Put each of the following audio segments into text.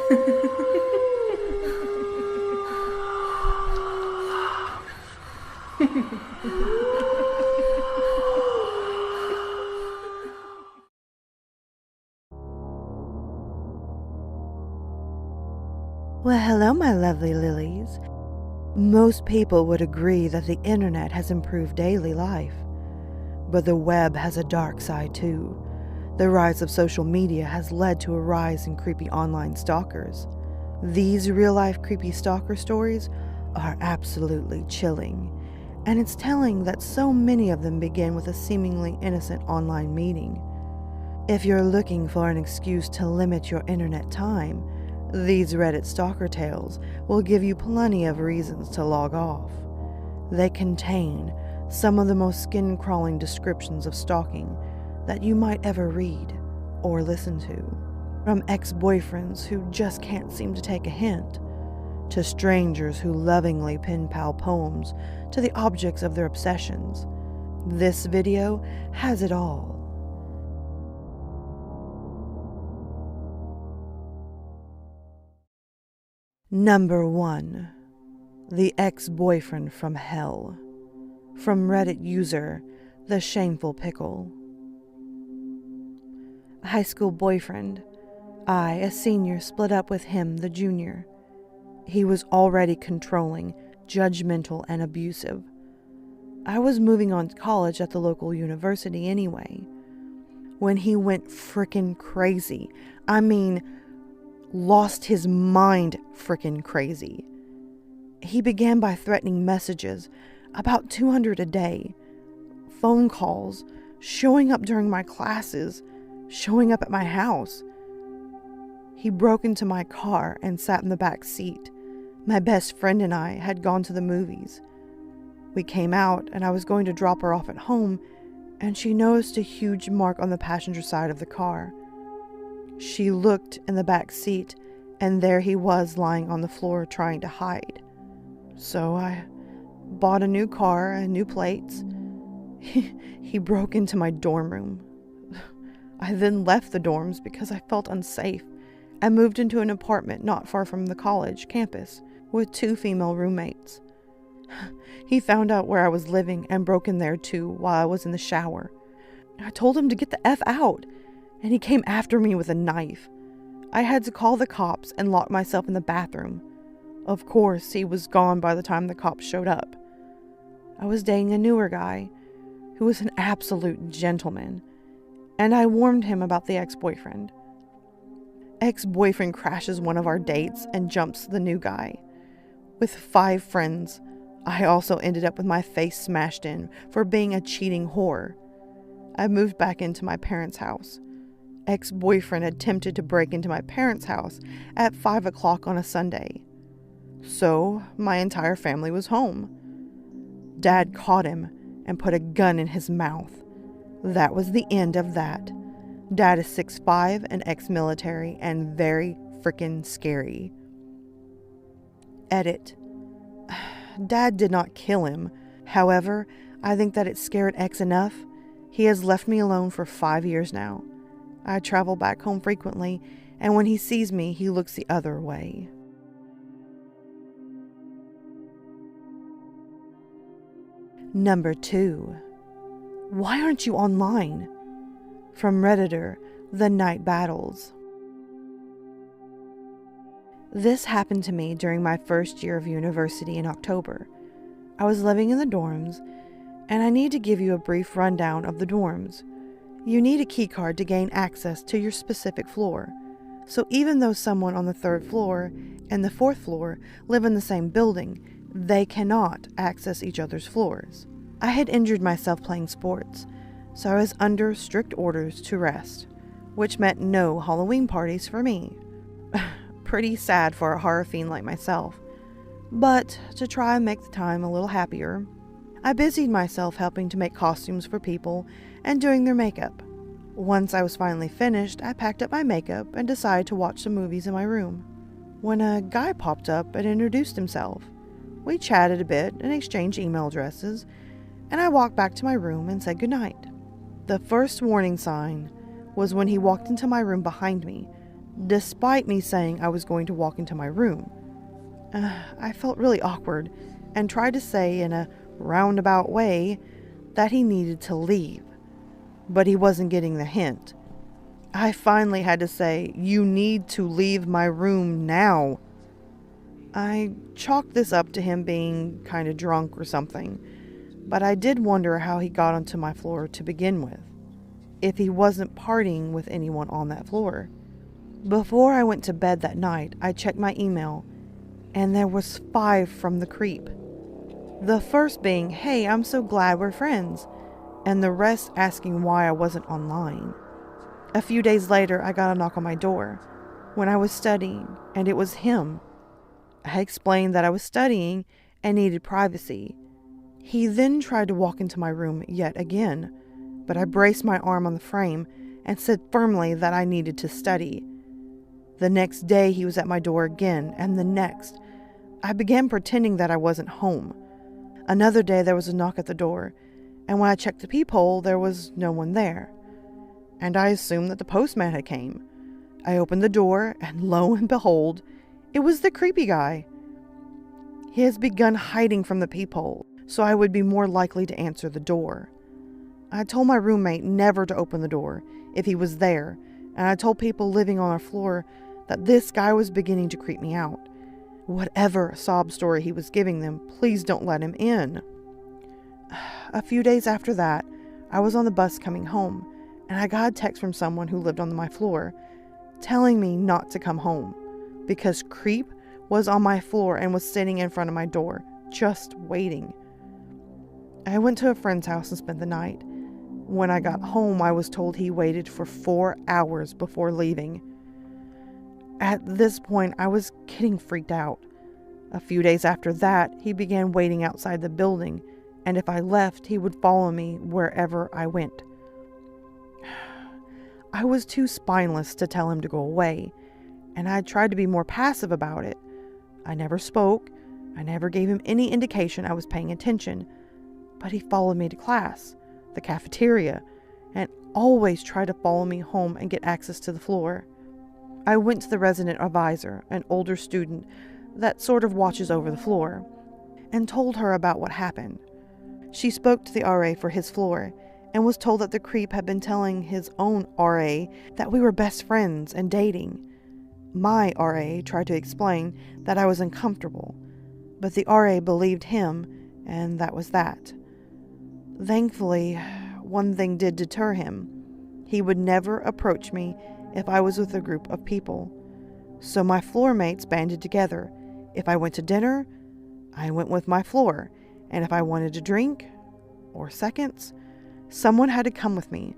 Well, hello, my lovely lilies. Most people would agree that the internet has improved daily life. But the web has a dark side too. The rise of social media has led to a rise in creepy online stalkers. These real-life creepy stalker stories are absolutely chilling, and it's telling that so many of them begin with a seemingly innocent online meeting. If you're looking for an excuse to limit your internet time, these Reddit stalker tales will give you plenty of reasons to log off. They contain some of the most skin-crawling descriptions of stalking that you might ever read or listen to. From ex-boyfriends who just can't seem to take a hint, to strangers who lovingly pen pal poems to the objects of their obsessions. This video has it all. Number 1. The Ex-Boyfriend from Hell. From Reddit user, The Shameful Pickle. A high school boyfriend. I, a senior, split up with him, the junior. He was already controlling, judgmental, and abusive. I was moving on to college at the local university anyway. When he went frickin' crazy, I mean, lost his mind frickin' crazy. He began by threatening messages, about 200 a day, phone calls, showing up during my classes, showing up at my house. He broke into my car and sat in the back seat. My best friend and I had gone to the movies. We came out and I was going to drop her off at home, and she noticed a huge mark on the passenger side of the car. She looked in the back seat, and there he was lying on the floor trying to hide. So I bought a new car and new plates. He broke into my dorm room. I then left the dorms because I felt unsafe. I moved into an apartment not far from the college campus with 2 female roommates. He found out where I was living and broke in there too while I was in the shower. I told him to get the F out, and he came after me with a knife. I had to call the cops and lock myself in the bathroom. Of course, he was gone by the time the cops showed up. I was dating a newer guy who was an absolute gentleman, and I warned him about the ex-boyfriend. Ex-boyfriend crashes one of our dates and jumps the new guy. With 5 friends, I also ended up with my face smashed in for being a cheating whore. I moved back into my parents' house. Ex-boyfriend attempted to break into my parents' house at 5 o'clock on a Sunday. So, my entire family was home. Dad caught him and put a gun in his mouth. That was the end of that. Dad is 6'5" and ex-military and very frickin' scary. Edit. Dad did not kill him. However, I think that it scared X enough. He has left me alone for 5 years now. I travel back home frequently, and when he sees me, he looks the other way. Number 2. Why aren't you online? From Redditor, The Night Battles. This happened to me during my first year of university in October. I was living in the dorms, and I need to give you a brief rundown of the dorms. You need a keycard to gain access to your specific floor. So even though someone on the 3rd floor and the 4th floor live in the same building, they cannot access each other's floors. I had injured myself playing sports, so I was under strict orders to rest, which meant no Halloween parties for me. Pretty sad for a horror fiend like myself. But to try and make the time a little happier, I busied myself helping to make costumes for people and doing their makeup. Once I was finally finished, I packed up my makeup and decided to watch some movies in my room, when a guy popped up and introduced himself. We chatted a bit and exchanged email addresses, and I walked back to my room and said goodnight. The first warning sign was when he walked into my room behind me, despite me saying I was going to walk into my room. I felt really awkward and tried to say in a roundabout way that he needed to leave, but he wasn't getting the hint. I finally had to say, "You need to leave my room now." I chalked this up to him being kind of drunk or something, but I did wonder how he got onto my floor to begin with, if he wasn't partying with anyone on that floor. Before I went to bed that night, I checked my email, and there was 5 from the creep. The first being, "Hey, I'm so glad we're friends," and the rest asking why I wasn't online. A few days later, I got a knock on my door when I was studying, and it was him. I explained that I was studying and needed privacy. He then tried to walk into my room yet again, but I braced my arm on the frame and said firmly that I needed to study. The next day, he was at my door again, and the next. I began pretending that I wasn't home. Another day, there was a knock at the door, and when I checked the peephole, there was no one there. And I assumed that the postman had came. I opened the door, and lo and behold, it was the creepy guy. He has begun hiding from the peephole, so I would be more likely to answer the door. I told my roommate never to open the door if he was there, and I told people living on our floor that this guy was beginning to creep me out. Whatever sob story he was giving them, please don't let him in. A few days after that, I was on the bus coming home, and I got a text from someone who lived on my floor telling me not to come home because creep was on my floor and was sitting in front of my door, just waiting. I went to a friend's house and spent the night. When I got home, I was told he waited for 4 hours before leaving. At this point, I was getting freaked out. A few days after that, he began waiting outside the building, and if I left, he would follow me wherever I went. I was too spineless to tell him to go away, and I tried to be more passive about it. I never spoke. I never gave him any indication I was paying attention, but he followed me to class, the cafeteria, and always tried to follow me home and get access to the floor. I went to the resident advisor, an older student that sort of watches over the floor, and told her about what happened. She spoke to the RA for his floor and was told that the creep had been telling his own RA that we were best friends and dating. My RA tried to explain that I was uncomfortable, but the RA believed him, and that was that. Thankfully, one thing did deter him. He would never approach me if I was with a group of people. So my floor mates banded together. If I went to dinner, I went with my floor, and if I wanted a drink or seconds, someone had to come with me.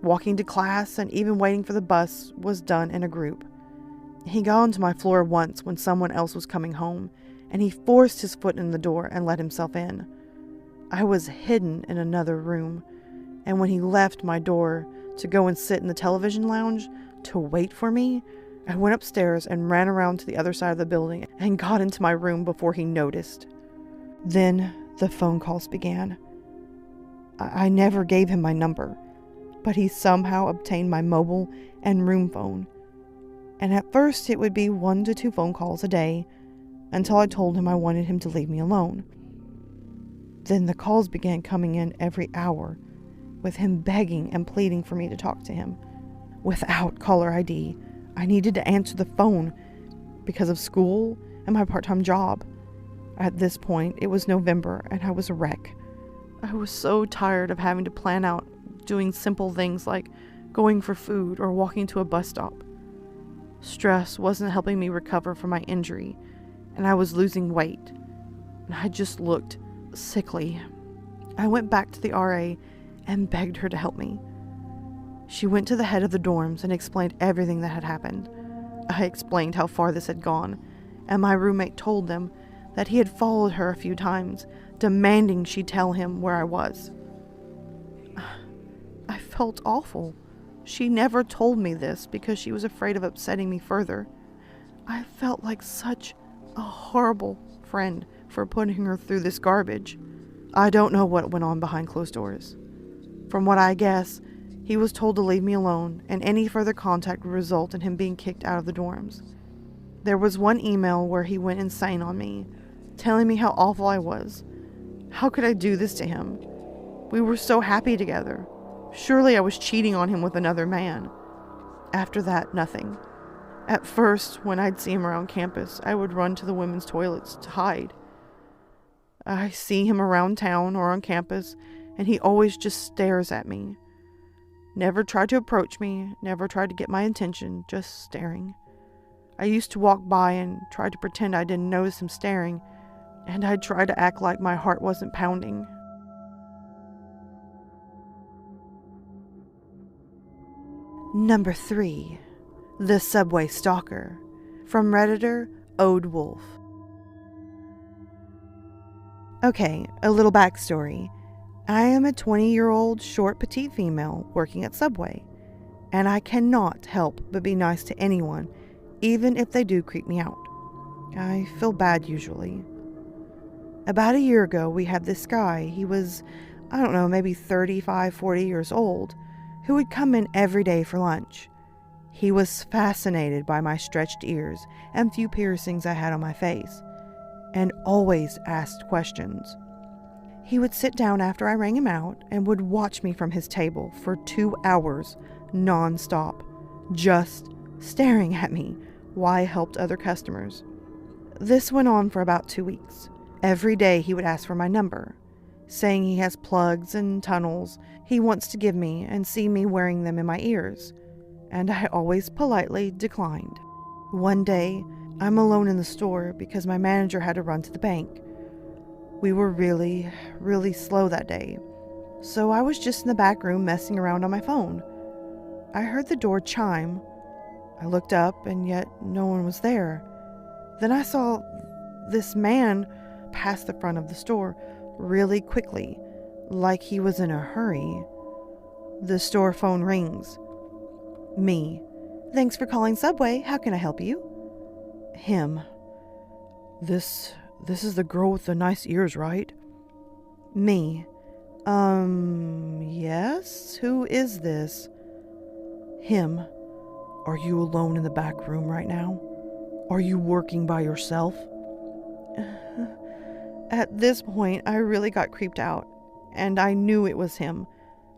Walking to class and even waiting for the bus was done in a group. He got onto my floor once when someone else was coming home, and he forced his foot in the door and let himself in. I was hidden in another room, and when he left my door to go and sit in the television lounge to wait for me, I went upstairs and ran around to the other side of the building and got into my room before he noticed. Then the phone calls began. I never gave him my number, but he somehow obtained my mobile and room phone. And at first it would be 1 to 2 phone calls a day until I told him I wanted him to leave me alone. Then the calls began coming in every hour, with him begging and pleading for me to talk to him. Without caller ID, I needed to answer the phone because of school and my part-time job. At this point, it was November and I was a wreck. I was so tired of having to plan out doing simple things like going for food or walking to a bus stop. Stress wasn't helping me recover from my injury, and I was losing weight, and I just looked sickly. I went back to the RA and begged her to help me. She went to the head of the dorms and explained everything that had happened. I explained how far this had gone, and my roommate told them that he had followed her a few times, demanding she tell him where I was. I felt awful. She never told me this because she was afraid of upsetting me further. I felt like such a horrible friend for putting her through this garbage. I don't know what went on behind closed doors. From what I guess, He was told to leave me alone, and any further contact would result in him being kicked out of the dorms. There was one email where he went insane on me, telling me how awful I was. How could I do this to him? We were so happy together. Surely I was cheating on him with another man. After that, nothing. At first, when I'd see him around campus, I would run to the women's toilets to hide. I see him around town or on campus, and he always just stares at me. Never tried to approach me, never tried to get my attention, just staring. I used to walk by and try to pretend I didn't notice him staring, and I'd try to act like my heart wasn't pounding. Number 3. The Subway Stalker. From Redditor Ode Wolf. Okay, a little backstory. I am a 20-year-old short petite female working at Subway, and I cannot help but be nice to anyone, even if they do creep me out. I feel bad usually. About a year ago, we had this guy. He was, I don't know, maybe 35, 40 years old, who would come in every day for lunch. He was fascinated by my stretched ears and few piercings I had on my face, and always asked questions. He would sit down after I rang him out and would watch me from his table for 2 hours non-stop, just staring at me while I helped other customers. This went on for about 2 weeks. Every day he would ask for my number, saying he has plugs and tunnels he wants to give me and see me wearing them in my ears, and I always politely declined. One day, I'm alone in the store because my manager had to run to the bank. We were really, really slow that day, so I was just in the back room messing around on my phone. I heard the door chime. I looked up, and yet no one was there. Then I saw this man pass the front of the store really quickly, like he was in a hurry. The store phone rings. Me. Thanks for calling Subway. How can I help you? Him. This is the girl with the nice ears, right? Me. Yes? Who is this? Him. Are you alone in the back room right now? Are you working by yourself? At this point, I really got creeped out, and I knew it was him.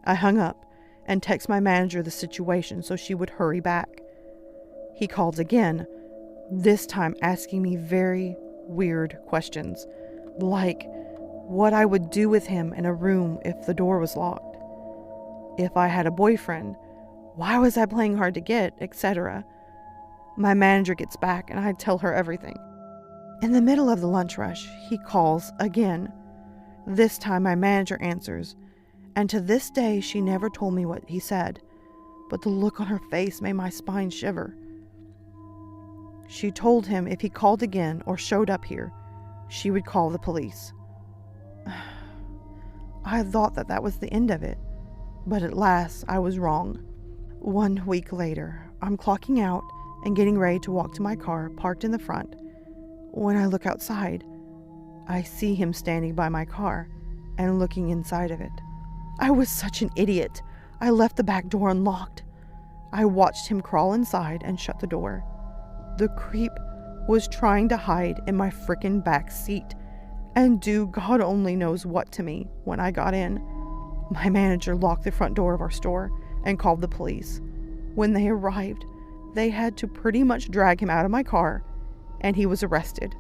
I hung up and texted my manager the situation so she would hurry back. He called again, this time asking me very weird questions, like what I would do with him in a room if the door was locked, if I had a boyfriend, why was I playing hard to get, etc. My manager gets back and I tell her everything. In the middle of the lunch rush, he calls again. This time my manager answers, and to this day she never told me what he said, but the look on her face made my spine shiver. She told him if he called again or showed up here, she would call the police. I thought that was the end of it, but at last I was wrong. 1 week later, I'm clocking out and getting ready to walk to my car parked in the front. When I look outside, I see him standing by my car and looking inside of it. I was such an idiot. I left the back door unlocked. I watched him crawl inside and shut the door. The creep was trying to hide in my frickin' back seat and do God only knows what to me when I got in. My manager locked the front door of our store and called the police. When they arrived, they had to pretty much drag him out of my car, and he was arrested.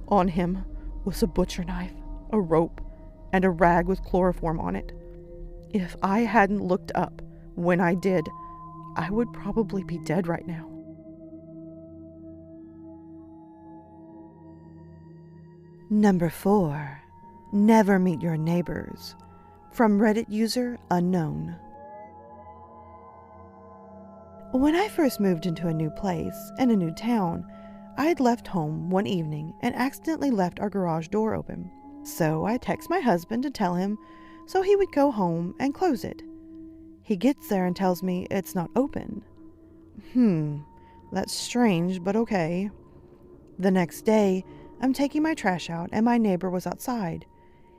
On him was a butcher knife, a rope, and a rag with chloroform on it. If I hadn't looked up when I did, I would probably be dead right now. Number 4. Never meet your neighbors. From Reddit user Unknown. When I first moved into a new place and a new town, I had left home one evening and accidentally left our garage door open. So I text my husband to tell him so he would go home and close it. He gets there and tells me it's not open. That's strange, but okay. The next day, I'm taking my trash out and my neighbor was outside.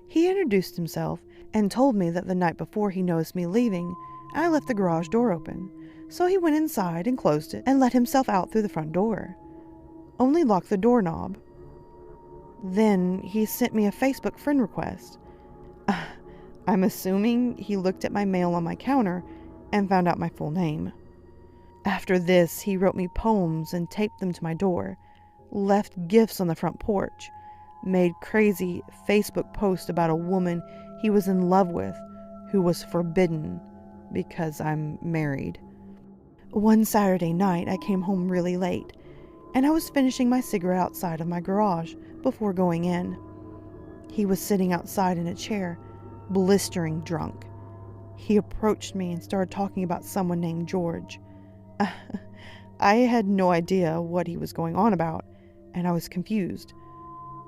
He introduced himself and told me that the night before he noticed me leaving, I left the garage door open, so he went inside and closed it and let himself out through the front door. Only locked the doorknob. Then he sent me a Facebook friend request. I'm assuming he looked at my mail on my counter and found out my full name. After this, he wrote me poems and taped them to my door, left gifts on the front porch, made crazy Facebook posts about a woman he was in love with who was forbidden because I'm married. One Saturday night, I came home really late, and I was finishing my cigarette outside of my garage before going in. He was sitting outside in a chair, blistering drunk. He approached me and started talking about someone named George. I had no idea what he was going on about, and I was confused.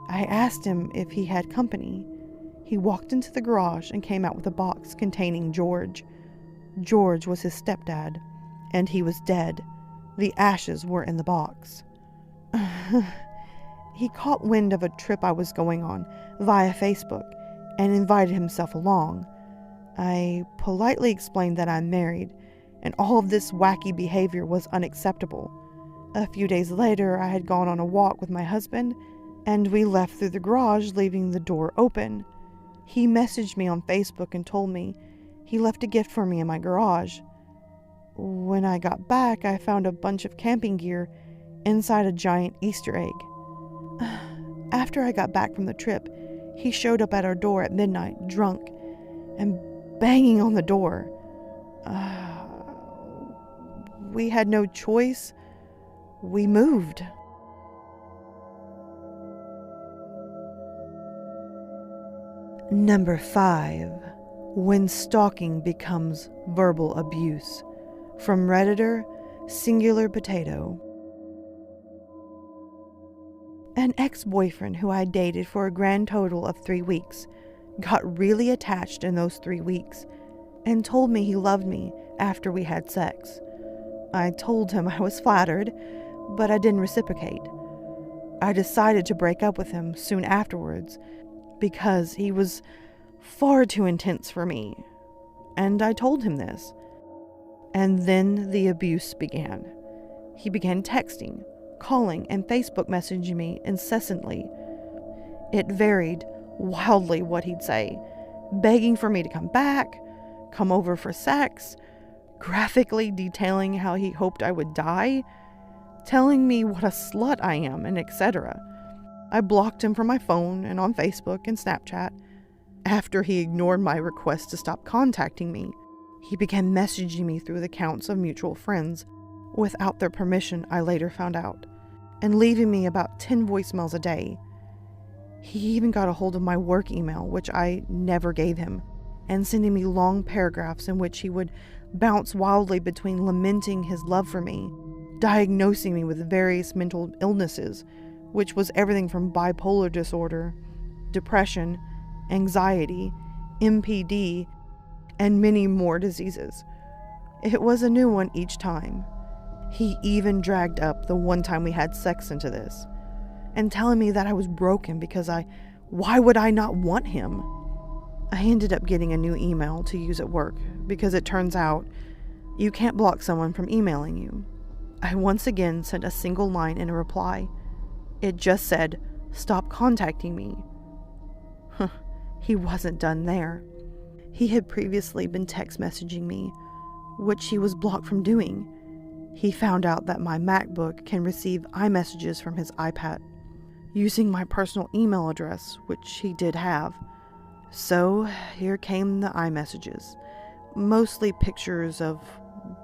I asked him if he had company. He walked into the garage and came out with a box containing George. George was his stepdad, and he was dead. The ashes were in the box. He caught wind of a trip I was going on via Facebook and invited himself along. I politely explained that I'm married, and all of this wacky behavior was unacceptable. A few days later, I had gone on a walk with my husband, and we left through the garage, leaving the door open. He messaged me on Facebook and told me he left a gift for me in my garage. When I got back, I found a bunch of camping gear inside a giant Easter egg. After I got back from the trip, he showed up at our door at midnight, drunk, and banging on the door. We had no choice. We moved. Number 5. When stalking becomes verbal abuse. From Redditor, Singular Potato. An ex-boyfriend who I dated for a grand total of 3 weeks got really attached in those 3 weeks and told me he loved me after we had sex. I told him I was flattered, but I didn't reciprocate. I decided to break up with him soon afterwards because he was far too intense for me, and I told him this. And then the abuse began. He began texting, calling, and Facebook messaging me incessantly. It varied wildly what he'd say, begging for me to come back, come over for sex, graphically detailing how he hoped I would die, telling me what a slut I am, and etc. I blocked him from my phone and on Facebook and Snapchat. After he ignored my request to stop contacting me, he began messaging me through the accounts of mutual friends, without their permission, I later found out, and leaving me about 10 voicemails a day. He even got a hold of my work email, which I never gave him, and sending me long paragraphs in which he would bounce wildly between lamenting his love for me, diagnosing me with various mental illnesses, which was everything from bipolar disorder, depression, anxiety, MPD, and many more diseases. It was a new one each time. He even dragged up the one time we had sex into this, and telling me that I was broken because why would I not want him? I ended up getting a new email to use at work because it turns out you can't block someone from emailing you. I once again sent a single line in a reply. It just said, "Stop contacting me." He wasn't done there. He had previously been text messaging me, which he was blocked from doing. He found out that my MacBook can receive iMessages from his iPad, using my personal email address, which he did have. So here came the iMessages, mostly pictures of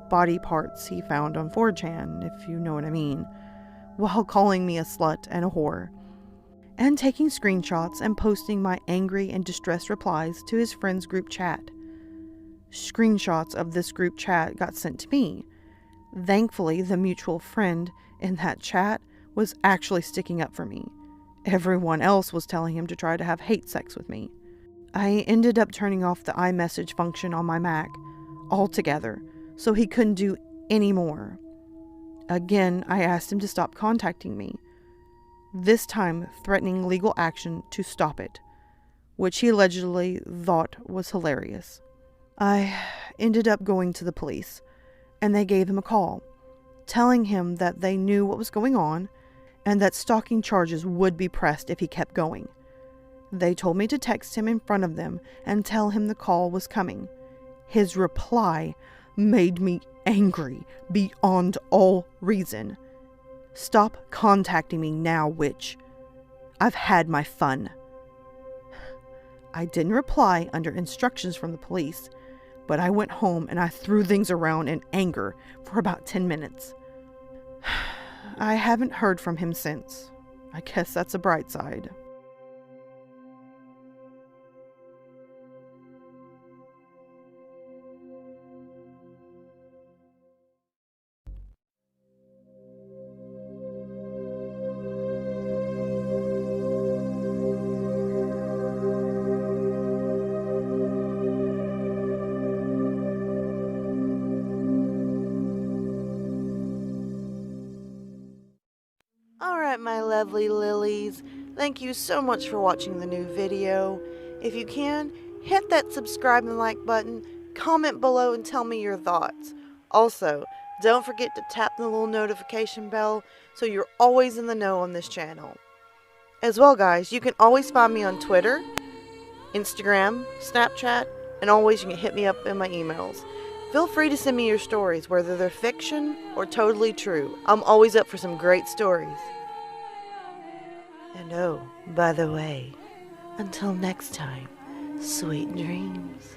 body parts he found on 4chan, if you know what I mean, while calling me a slut and a whore, and taking screenshots and posting my angry and distressed replies to his friends' group chat. Screenshots of this group chat got sent to me. Thankfully, the mutual friend in that chat was actually sticking up for me. Everyone else was telling him to try to have hate sex with me. I ended up turning off the iMessage function on my Mac altogether, so he couldn't do any more. Again, I asked him to stop contacting me, this time threatening legal action to stop it. which he allegedly thought was hilarious. I ended up going to the police, and they gave him a call, telling him that they knew what was going on and that stalking charges would be pressed if he kept going. They told me to text him in front of them and tell him the call was coming. His reply made me angry beyond all reason. "Stop contacting me now, witch. I've had my fun." I didn't reply under instructions from the police, but I went home and I threw things around in anger for about 10 minutes. I haven't heard from him since. I guess that's a bright side. Alright, my lovely lilies, thank you so much for watching the new video. If you can, hit that subscribe and like button, comment below and tell me your thoughts. Also, don't forget to tap the little notification bell so you're always in the know on this channel. As well, guys, you can always find me on Twitter, Instagram, Snapchat, and always you can hit me up in my emails. Feel free to send me your stories, whether they're fiction or totally true. I'm always up for some great stories. And oh, by the way, until next time, sweet dreams.